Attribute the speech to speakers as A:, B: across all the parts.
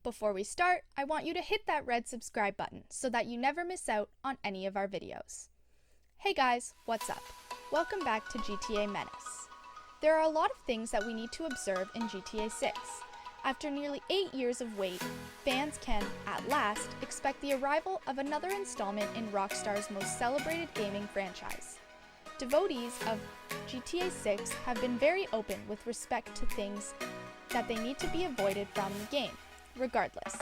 A: Before we start, I want you to hit that red subscribe button so that you never miss out on any of our videos. Hey guys, what's up? Welcome back to GTA Menace. There are a lot of things that we need to observe in GTA 6. After nearly 8 years of wait, fans can, at last, expect the arrival of another installment in Rockstar's most celebrated gaming franchise. Devotees of GTA 6 have been very open with respect to things that they need to be avoided from the game. Regardless,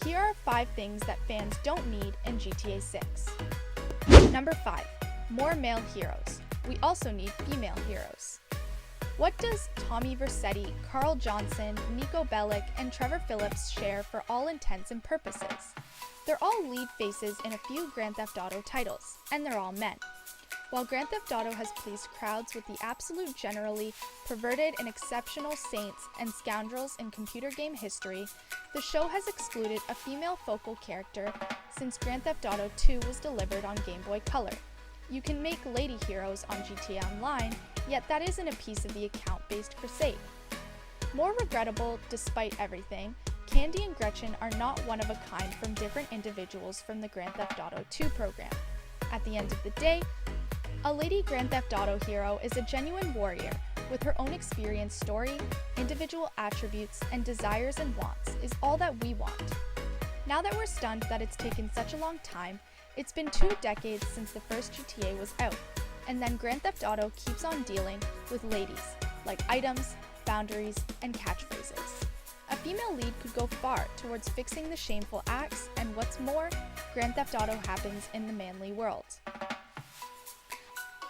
A: here are 5 things that fans don't need in GTA 6. Number 5. More male heroes. We also need female heroes. What does Tommy Vercetti, Carl Johnson, Nico Bellic, and Trevor Phillips share for all intents and purposes? They're all lead faces in a few Grand Theft Auto titles, and they're all men. While Grand Theft Auto has pleased crowds with the absolute generally perverted and exceptional saints and scoundrels in computer game history, the show has excluded a female focal character since Grand Theft Auto 2 was delivered on Game Boy Color. You can make lady heroes on GTA Online, yet that isn't a piece of the account-based crusade. More regrettable, despite everything, Candy and Gretchen are not one of a kind from different individuals from the Grand Theft Auto 2 program. At the end of the day, a lady Grand Theft Auto hero is a genuine warrior with her own experience story, individual attributes, and desires and wants is all that we want. Now that we're stunned that it's taken such a long time, it's been 2 decades since the first GTA was out, and then Grand Theft Auto keeps on dealing with ladies, like items, boundaries, and catchphrases. A female lead could go far towards fixing the shameful acts, and what's more, Grand Theft Auto happens in the manly world.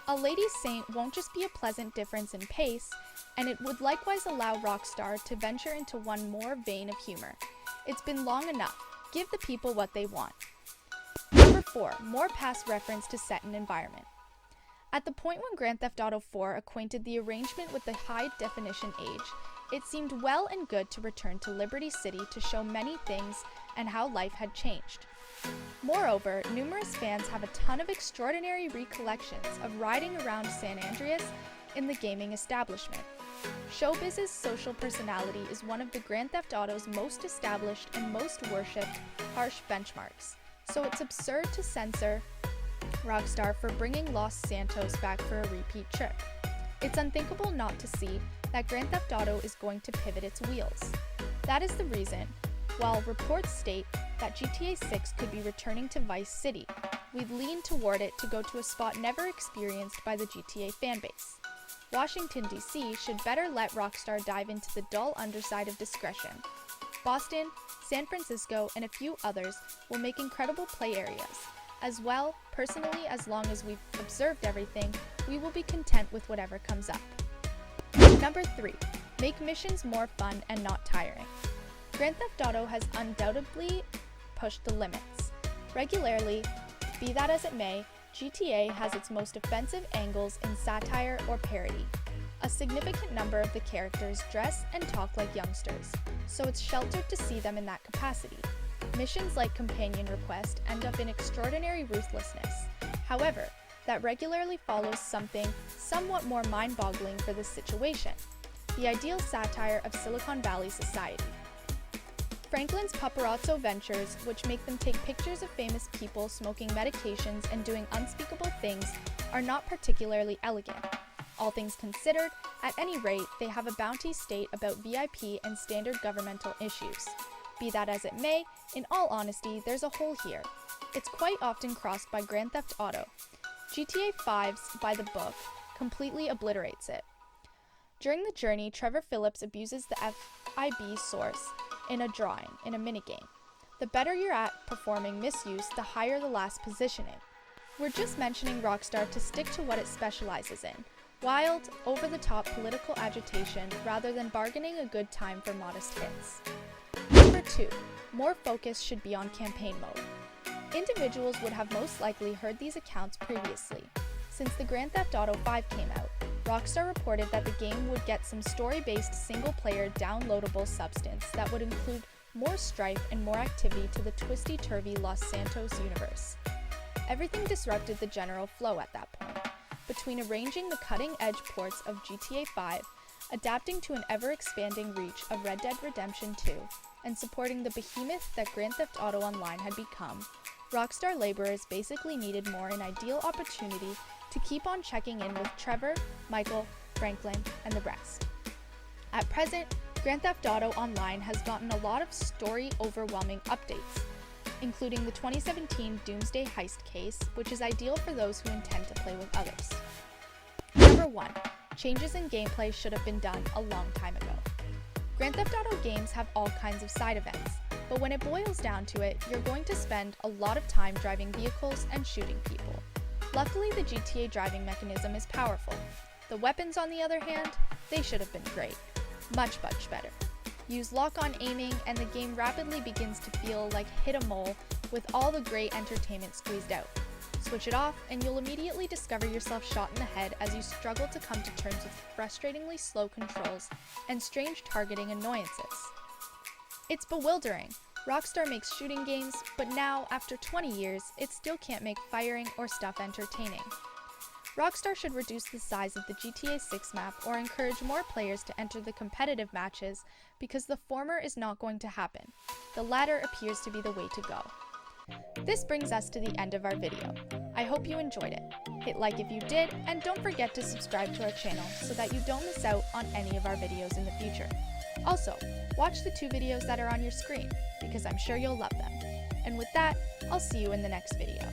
A: A lady saint won't just be a pleasant difference in pace, and it would likewise allow Rockstar to venture into one more vein of humor. It's been long enough. Give the people what they want. Number 4. More past reference to set and environment. At the point when Grand Theft Auto 4 acquainted the arrangement with the high-definition age, it seemed well and good to return to Liberty City to show many things and how life had changed. Moreover, numerous fans have a ton of extraordinary recollections of riding around San Andreas in the gaming establishment. Showbiz's social personality is one of the Grand Theft Auto's most established and most worshipped harsh benchmarks, so it's absurd to censor Rockstar for bringing Los Santos back for a repeat trip. It's unthinkable not to see that Grand Theft Auto is going to pivot its wheels. That is the reason, while reports state that GTA 6 could be returning to Vice City, we'd lean toward it to go to a spot never experienced by the GTA fanbase. Washington, D.C. should better let Rockstar dive into the dull underside of discretion. Boston, San Francisco, and a few others will make incredible play areas. As well, personally, as long as we've observed everything, we will be content with whatever comes up. Number 3. Make missions more fun and not tiring. Grand Theft Auto has undoubtedly pushed the limits. Regularly, be that as it may, GTA has its most offensive angles in satire or parody. A significant number of the characters dress and talk like youngsters, so it's sheltered to see them in that capacity. Missions like Companion Request end up in extraordinary ruthlessness. However, that regularly follows something somewhat more mind-boggling for this situation: the ideal satire of Silicon Valley society. Franklin's paparazzo ventures, which make them take pictures of famous people smoking medications and doing unspeakable things, are not particularly elegant. All things considered, at any rate, they have a bounty state about VIP and standard governmental issues. Be that as it may, in all honesty, there's a hole here. It's quite often crossed by Grand Theft Auto. GTA 5's By the Book completely obliterates it. During the journey, Trevor Phillips abuses the FIB source in a drawing, in a minigame. The better you're at performing misuse, the higher the last positioning. We're just mentioning Rockstar to stick to what it specializes in: wild, over-the-top political agitation rather than bargaining a good time for modest hits. Number 2. More focus should be on campaign mode. Individuals would have most likely heard these accounts previously. Since the Grand Theft Auto 5 came out, Rockstar reported that the game would get some story-based single-player downloadable substance that would include more strife and more activity to the twisty-turvy Los Santos universe. Everything disrupted the general flow at that point. Between arranging the cutting-edge ports of GTA 5, Adapting to an ever-expanding reach of Red Dead Redemption 2 and supporting the behemoth that Grand Theft Auto Online had become, Rockstar laborers basically needed more an ideal opportunity to keep on checking in with Trevor, Michael, Franklin, and the rest. At present, Grand Theft Auto Online has gotten a lot of story-overwhelming updates, including the 2017 Doomsday Heist case, which is ideal for those who intend to play with others. Number 1. Changes in gameplay should have been done a long time ago. Grand Theft Auto games have all kinds of side events, but when it boils down to it, you're going to spend a lot of time driving vehicles and shooting people. Luckily, the GTA driving mechanism is powerful. The weapons, on the other hand, they should have been great. Much better. Use lock-on aiming and the game rapidly begins to feel like hit a mole with all the great entertainment squeezed out. Switch it off and you'll immediately discover yourself shot in the head as you struggle to come to terms with frustratingly slow controls and strange targeting annoyances. It's bewildering. Rockstar makes shooting games, but now, after 20 years, it still can't make firing or stuff entertaining. Rockstar should reduce the size of the GTA 6 map or encourage more players to enter the competitive matches because the former is not going to happen. The latter appears to be the way to go. This brings us to the end of our video. I hope you enjoyed it. Hit like if you did, and don't forget to subscribe to our channel so that you don't miss out on any of our videos in the future. Also, watch the 2 videos that are on your screen, because I'm sure you'll love them. And with that, I'll see you in the next video.